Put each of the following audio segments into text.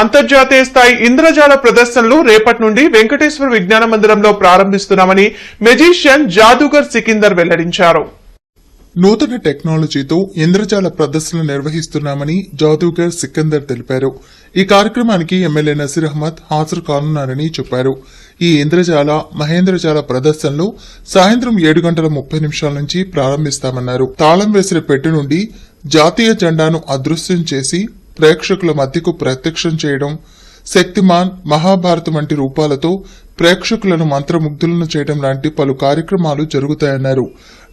అంతర్జాతీయ స్థాయి ఇంద్రజాల ప్రదర్శనలు రేపటి నుండి వెంకటేశ్వర విజ్ఞాన మందిరంలో ప్రారంభిస్తున్నామని మెజిషియన్ జాదూగర్ సికిందర్ వెల్లడించారు. నూతన టెక్నాలజీతో ఇంద్రజాల ప్రదర్శన నిర్వహిస్తున్నామని జాదూగర్ సికందర్ తెలిపారు. ఈ కార్యక్రమానికి ఎమ్మెల్యే నసీర్ అహ్మద్ హాజరు కానున్నారని చెప్పారు. ఈ ఇంద్రజాల మహేంద్రజాల ప్రదర్శనలు సాయంత్రం 7:30 నుంచి ప్రారంభిస్తామన్నారు. తాళం వేసిన పెట్టె నుండి జాతీయ జెండాను అదృశ్యం చేసి ప్రేక్షకుల మధ్యకు ప్రత్యక్షం చేయడం, శక్తిమాన్, మహాభారతం వంటి రూపాలతో ప్రేక్షకులను మంత్రముగ్ధులను చేయడం లాంటి పలు కార్యక్రమాలు జరుగుతాయన్నారు.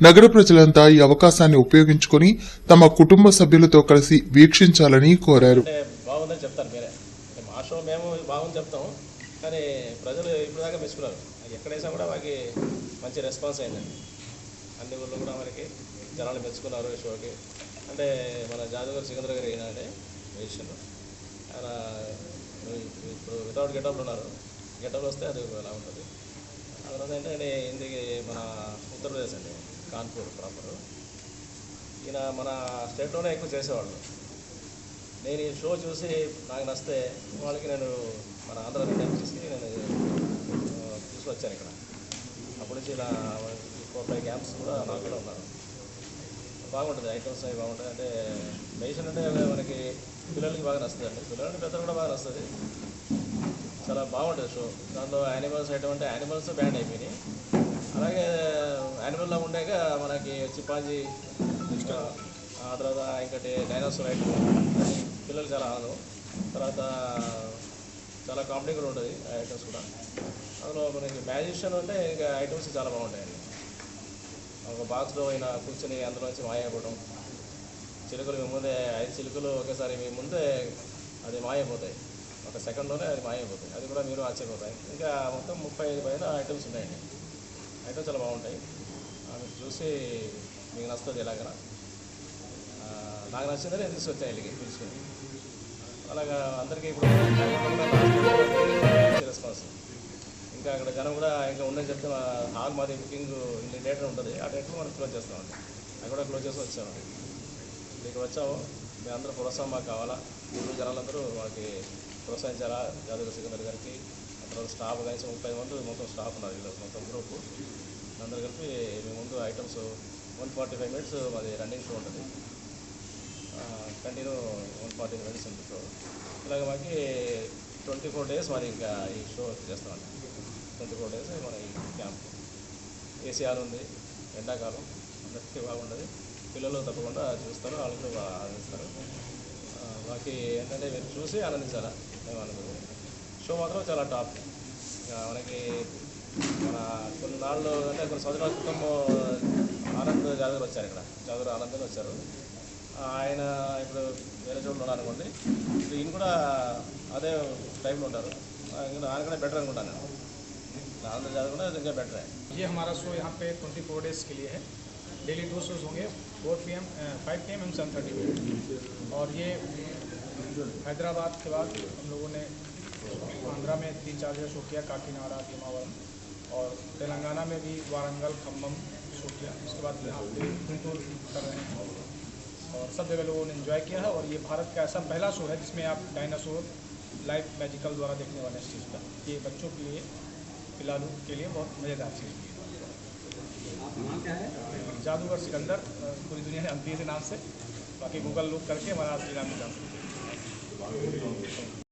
నగర ప్రజలంతా ఈ అవకాశాన్ని ఉపయోగించుకుని తమ కుటుంబ సభ్యులతో కలిసి వీక్షించాలని కోరారు. కానీ ప్రజలు ఇప్పుడు దాకా మెచ్చుకున్నారు. ఎక్కడైనా కూడా మనకి మంచి రెస్పాన్స్ అయిందండి. అన్ని ఊళ్ళో కూడా మనకి జనాలు మెచ్చుకున్నారు ఈ షోకి. అంటే మన జాదూగర్ సికందర్ గారు ఏంటంటే మ్యూజిషియన్, ఆయన ఇప్పుడు వితౌట్ గెటప్లు ఉన్నారు. గెటప్లు వస్తే అది ఎలా ఉంటుంది. ఆ తర్వాత ఏంటంటే ఇందుకు మన ఉత్తరప్రదేశ్ అండి, కాన్పూర్ ప్రాపర్. ఈయన మన స్టేట్లోనే ఎక్కువ చేసేవాళ్ళు. నేను ఈ షో చూసి నాకు నచ్చితే వాళ్ళకి నేను మన ఆంధ్ర నుంచి నేను తీసుకొచ్చాను ఇక్కడ. అప్పటి నుంచి ఇలా 4-5 క్యాంప్స్ కూడా నాకు కూడా ఉన్నారు. బాగుంటుంది, ఐటమ్స్ అవి బాగుంటాయి. అంటే మెడిసిన్ అంటే మనకి పిల్లలకి బాగా నచ్చుతుంది అండి, పిల్లలకి పెద్దలు కూడా బాగా నచ్చుతుంది. చాలా బాగుంటుంది షో. దాంట్లో యానిమల్స్ ఐటమ్ అంటే యానిమల్స్ బ్యాండ్ అయిపోయినాయి. అలాగే యానిమల్లా ఉండేగా మనకి చిపాంజీ, ఆ తర్వాత ఇంకటి డైనోసార్ ఐటమ్ పిల్లలు చాలా ఆనందం. తర్వాత చాలా కామెడీ కూడా ఉంటుంది ఆ ఐటమ్స్ కూడా. అందులో మనకి మ్యాజిషియన్ అంటే ఇంకా ఐటమ్స్ చాలా బాగుంటాయండి. ఒక బాక్స్లో అయినా కూర్చొని అందులోంచి మాయైపోవడం, చిలుకలు మీ ముందే 5 చిలుకలు ఒకేసారి మీ ముందే అది మాయైపోతాయి. ఒక సెకండ్లోనే అది మాయైపోతాయి. అది కూడా మీరు ఆశ్చర్యపోతాయి. ఇంకా మొత్తం 35 పైన ఐటమ్స్ ఉన్నాయండి. ఐటమ్స్ చాలా బాగుంటాయి. మీరు చూసి మీకు నచ్చుతుంది. ఎలాగైనా నాకు నచ్చిందే నేను తీసుకొచ్చాను ఇಲ್ಲಿకి తీసుకుని. అలాగా అందరికీ ఇప్పుడు రెస్పాన్స్. ఇంకా అక్కడ జనం కూడా ఇంకా ఉందని చెప్తే హాల్ మాది బుకింగ్ ఇన్ని డేట్ ఉంటుంది. ఆ డేట్లో మనం క్లోజ్ చేస్తామండి. అది కూడా క్లోజ్ చేసి వచ్చామండి. ఇక్కడికి వచ్చాము. మేము అందరూ ప్రోత్సాహం మాకు కావాలా. ఊళ్ళో జనాలందరూ మాకు ప్రోత్సహించాలా. జాదూగర్ సికందర్ గారికి తర్వాత స్టాఫ్ కలిసి 30 మంది మొత్తం స్టాఫ్ ఉన్నారు. వీళ్ళు మొత్తం గ్రూపు అందరూ కలిపి మేము ముందు ఐటమ్స్ 145 మినిట్స్ మాది రన్నింగ్ షో ఉంటుంది. కంటిన్యూ 140 మినిట్స్ ఉంటుంది షో. ఇలాగ మాకు 24 డేస్ మరి ఇంకా ఈ షో చేస్తామండి. 24 డేస్ మన ఈ క్యాంప్. ఏసీ హాల్ ఉంది, ఎండాకాలం అందరికీ బాగుంటుంది. పిల్లలు తప్పకుండా చూస్తారు, వాళ్ళు కూడా బాగా ఆనందిస్తారు. మాకు ఏంటంటే మీరు చూసి ఆనందించాలా. మేము ఆనందించాలి. షో మాత్రం చాలా టాప్. మనకి మన కొన్ని నాళ్ళు అంటే కొన్ని సంవత్సరాల క్రితం ఆనంద్ జాదూగర్ వచ్చారు. ఇక్కడ జాదూగర్ ఆనంద్ వచ్చారు. ఆయన ఇప్పుడు వేరే చోట్ల ఉన్నారు అనుకోండి. ఈయన కూడా అదే టైంలో ఉంటారు. ఆయన కూడా బెటర్ అనుకుంటాను నేను. आनंद ज़्यादा ఇంకా बेटर है। ये हमारा शो यहाँ पे 24 डेज़ के लिए है। डेली 2 शोज़ होंगे 4 PM 5 PM एंड 7:30 PM। और ये हैदराबाद के बाद हम लोगों ने आंध्रा में 3-4 जगह शो किया, काकीनाडा, भीमावरम, और तेलंगाना में भी वारंगल, खम्मम शो किया। उसके बाद यहाँ पे गुंटूर कर रहे हैं और सब जगह लोगों ने एंजॉय किया है। और ये भारत का ऐसा पहला शो है जिसमें आप डायनासोर लाइव मैजिकल द्वारा देखने वाले हैं। इस चीज़ का ये बच्चों के लिए, खिलाड़ू के लिए बहुत मज़ेदार चीज़ है। जादूगर सिकंदर पूरी दुनिया में जानती है नाम से। बाकी गूगल लुक करके हमारा असली नाम जान सकते हैं।